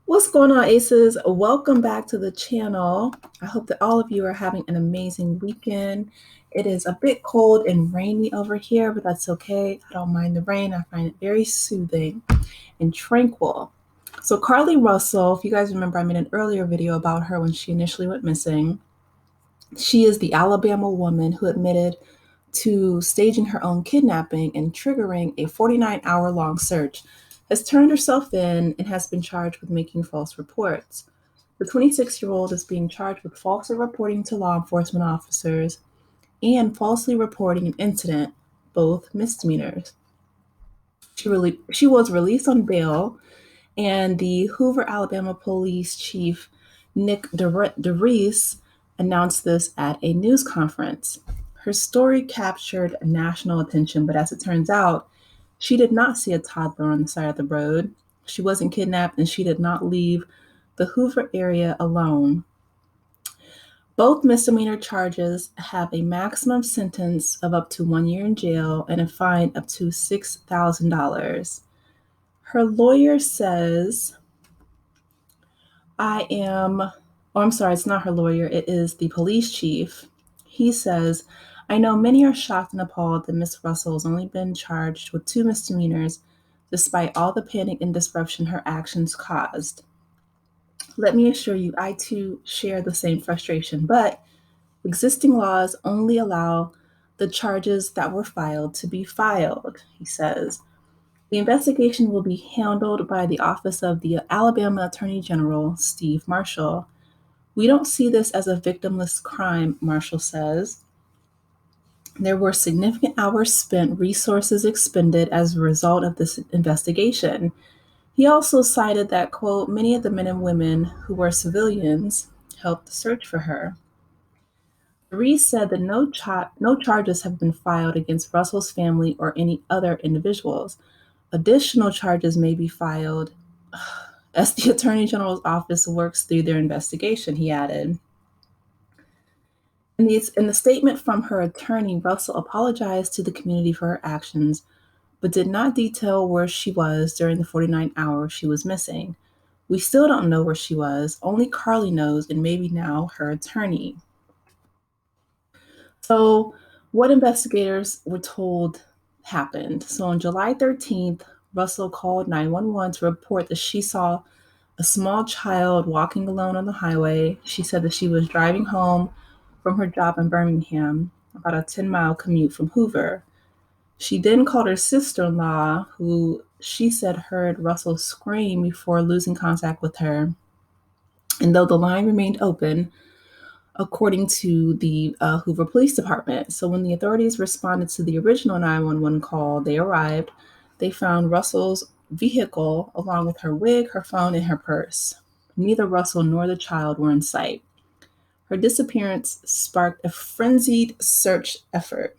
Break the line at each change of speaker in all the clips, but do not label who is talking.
What's going on, Aces? Welcome back to the channel. I hope that all of you are having an amazing weekend. It is a bit cold and rainy over here, but that's okay. I don't mind the rain. I find it very soothing and tranquil. So, Carlee Russell, if you guys remember, I made an earlier video about her when she initially went missing. She is the Alabama woman who admitted to staging her own kidnapping and triggering a 49-hour-long search, has turned herself in and has been charged with making false reports. The 26-year-old is being charged with falsely reporting to law enforcement officers and falsely reporting an incident, both misdemeanors. She was released on bail, and the Hoover, Alabama police chief Nick DeReese announced this at a news conference. Her story captured national attention, but as it turns out, she did not see a toddler on the side of the road. She wasn't kidnapped, and she did not leave the Hoover area alone. Both misdemeanor charges have a maximum sentence of up to 1 year in jail and a fine up to $6,000. Her lawyer says, I'm sorry, it's not her lawyer, it is the police chief. He says, I know many are shocked and appalled that Miss Russell has only been charged with 2 misdemeanors despite all the panic and disruption her actions caused. Let me assure you, I too share the same frustration, but existing laws only allow the charges that were filed to be filed, he says. The investigation will be handled by the Office of the Alabama Attorney General, Steve Marshall. We don't see this as a victimless crime, Marshall says. There were significant hours spent, resources expended as a result of this investigation. He also cited that, quote, many of the men and women who were civilians helped search for her. Reese said that no charges have been filed against Russell's family or any other individuals. Additional charges may be filed as the Attorney General's office works through their investigation, he added. In the statement from her attorney, Russell apologized to the community for her actions, but did not detail where she was during the 49 hours she was missing. We still don't know where she was. Only Carlee knows, and maybe now her attorney. So, what investigators were told happened. So, on July 13th, Russell called 911 to report that she saw a small child walking alone on the highway. She said that she was driving home from her job in Birmingham, about a 10-mile commute from Hoover. She then called her sister in law, who she said heard Russell scream before losing contact with her. And though the line remained open, according to the Hoover Police Department. So when the authorities responded to the original 911 call, they arrived. They found Russell's vehicle along with her wig, her phone, and her purse. Neither Russell nor the child were in sight. Her disappearance sparked a frenzied search effort,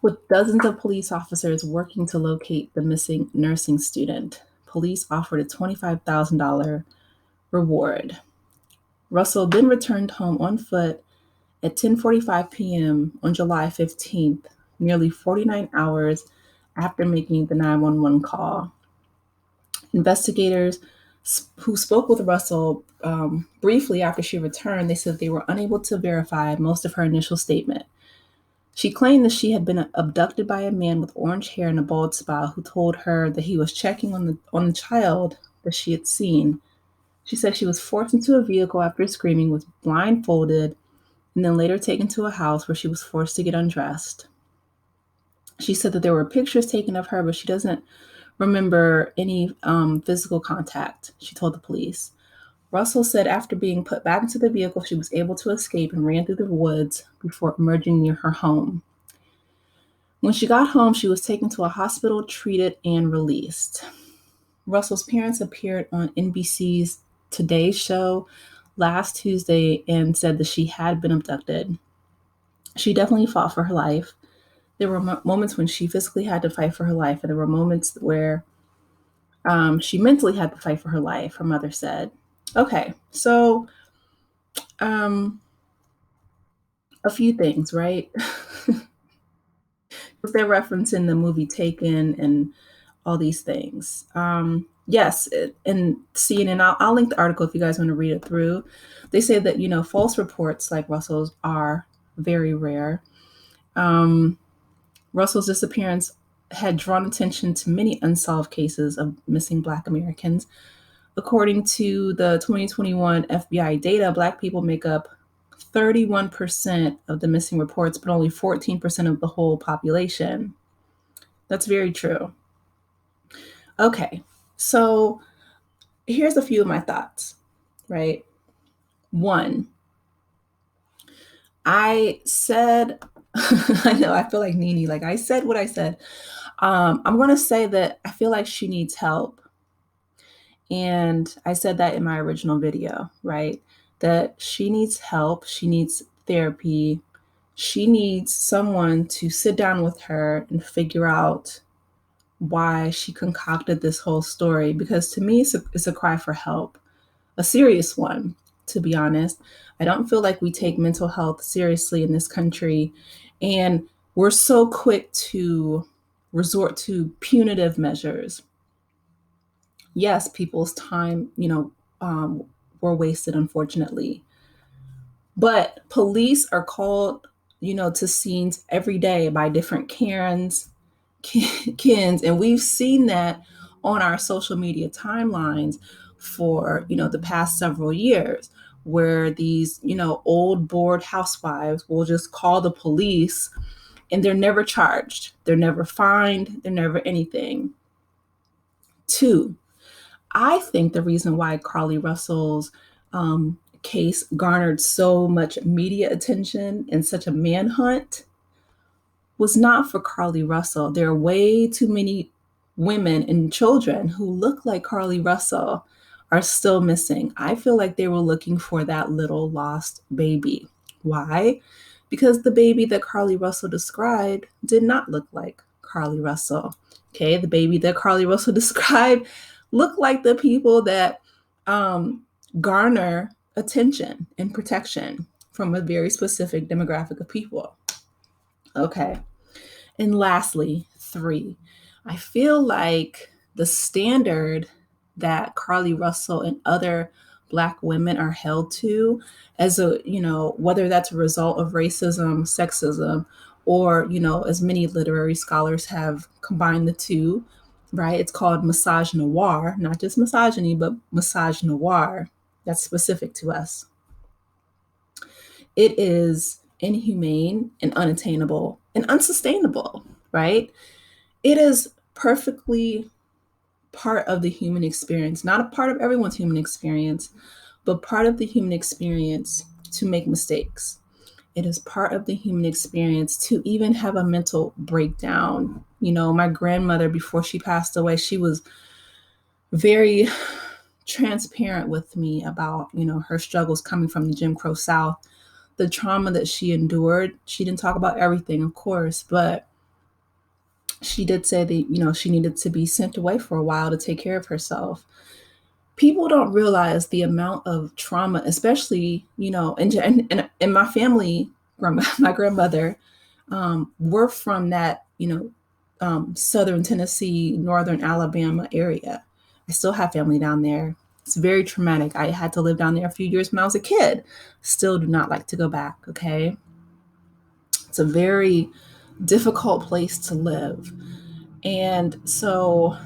with dozens of police officers working to locate the missing nursing student. Police offered a $25,000 reward. Russell then returned home on foot at 10:45 p.m. on July 15th, nearly 49 hours after making the 911 call. Investigators who spoke with Russell briefly after she returned, they said they were unable to verify most of her initial statement. She claimed that she had been abducted by a man with orange hair and a bald spot who told her that he was checking on the child that she had seen. She said she was forced into a vehicle after screaming, was blindfolded, and then later taken to a house where she was forced to get undressed. She said that there were pictures taken of her, but she doesn't remember any physical contact, she told the police. Russell said after being put back into the vehicle, she was able to escape and ran through the woods before emerging near her home. When she got home, she was taken to a hospital, treated, and released. Russell's parents appeared on NBC's Today Show last Tuesday and said that she had been abducted. She definitely fought for her life. There were moments when she physically had to fight for her life, and there were moments where she mentally had to fight for her life, her mother said. Okay, so um, a few things, right? They're referencing the movie Taken and all these things. Yes, and CNN, I'll link the article if you guys want to read it through. They say that, false reports like Russell's are very rare. Um, Russell's disappearance had drawn attention to many unsolved cases of missing Black Americans. According to the 2021 FBI data, Black people make up 31% of the missing reports, but only 14% of the whole population. That's very true. Okay, so here's a few of my thoughts, right? One, I said, I know, I feel like Nene, like I said what I said. I'm going to say that I feel like she needs help. And I said that in my original video, right? That she needs help, she needs therapy, she needs someone to sit down with her and figure out why she concocted this whole story. Because to me, it's a cry for help, a serious one, to be honest. I don't feel like we take mental health seriously in this country. And we're so quick to resort to punitive measures. Yes, people's time, were wasted, unfortunately. But police are called, to scenes every day by different Karens, Kens, and we've seen that on our social media timelines for, the past several years, where these, old bored housewives will just call the police and they're never charged, they're never fined, they're never anything. Two, I think the reason why Carlee Russell's case garnered so much media attention and such a manhunt was not for Carlee Russell. There are way too many women and children who look like Carlee Russell are still missing. I feel like they were looking for that little lost baby. Why? Because the baby that Carlee Russell described did not look like Carlee Russell. Okay, the baby that Carlee Russell described looked like the people that garner attention and protection from a very specific demographic of people. Okay. And lastly, three, I feel like the standard that Carlee Russell and other Black women are held to as whether that's a result of racism, sexism, or, as many literary scholars have combined the two, right? It's called misogynoir, not just misogyny, but misogynoir. That's specific to us. It is inhumane and unattainable and unsustainable, right? It is perfectly part of the human experience, not a part of everyone's human experience, but part of the human experience to make mistakes. It is part of the human experience to even have a mental breakdown. My grandmother, before she passed away, she was very transparent with me about, her struggles coming from the Jim Crow South, the trauma that she endured. She didn't talk about everything, of course, but she did say that, she needed to be sent away for a while to take care of herself. People don't realize the amount of trauma, especially, in my family, my grandmother, we're from that, southern Tennessee, northern Alabama area. I still have family down there. It's very traumatic. I had to live down there a few years when I was a kid. Still do not like to go back, okay? It's a very difficult place to live. And so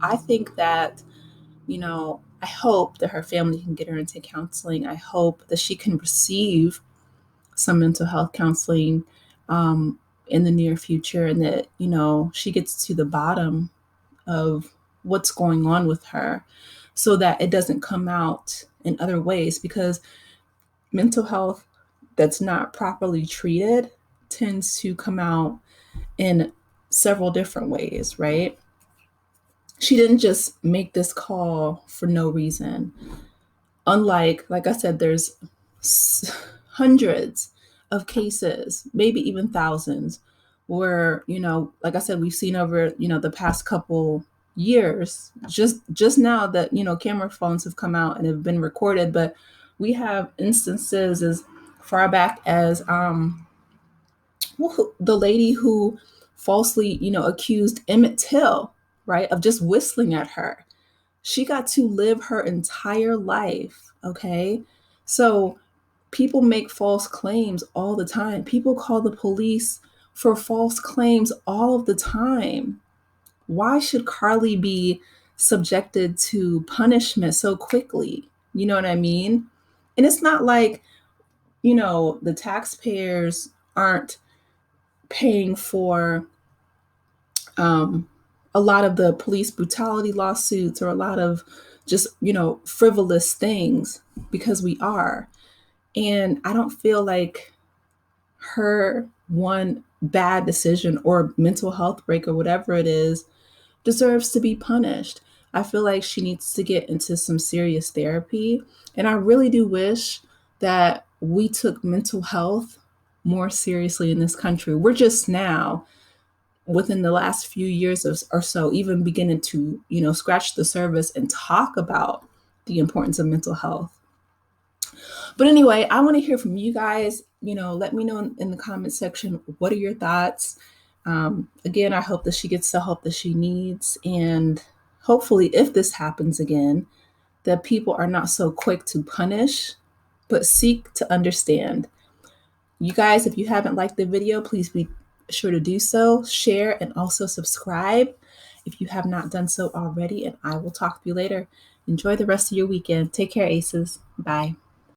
I think that, I hope that her family can get her into counseling. I hope that she can receive some mental health counseling in the near future, and that, she gets to the bottom of what's going on with her so that it doesn't come out in other ways, because mental health that's not properly treated tends to come out in several different ways, right? She didn't just make this call for no reason. Unlike, like I said, there's hundreds of cases, maybe even thousands, where, like I said, we've seen over, the past couple years, just now that, camera phones have come out and have been recorded, but we have instances as far back as the lady who falsely, accused Emmett Till right? Of just whistling at her. She got to live her entire life, okay? So people make false claims all the time. People call the police for false claims all of the time. Why should Carlee be subjected to punishment so quickly? You know what I mean? And it's not like, the taxpayers aren't paying for a lot of the police brutality lawsuits or a lot of just, frivolous things, because we are. And I don't feel like her one bad decision or mental health break or whatever it is deserves to be punished. I feel like she needs to get into some serious therapy. And I really do wish that we took mental health more seriously in this country. We're just now, within the last few years or so, even beginning to, scratch the surface and talk about the importance of mental health. But anyway, I want to hear from you guys. Let me know in the comment section, what are your thoughts? Again, I hope that she gets the help that she needs. And hopefully, if this happens again, that people are not so quick to punish, but seek to understand. You guys, if you haven't liked the video, please be sure to do so, share, and also subscribe if you have not done so already. And I will talk to you later. Enjoy the rest of your weekend. Take care, Aces. Bye.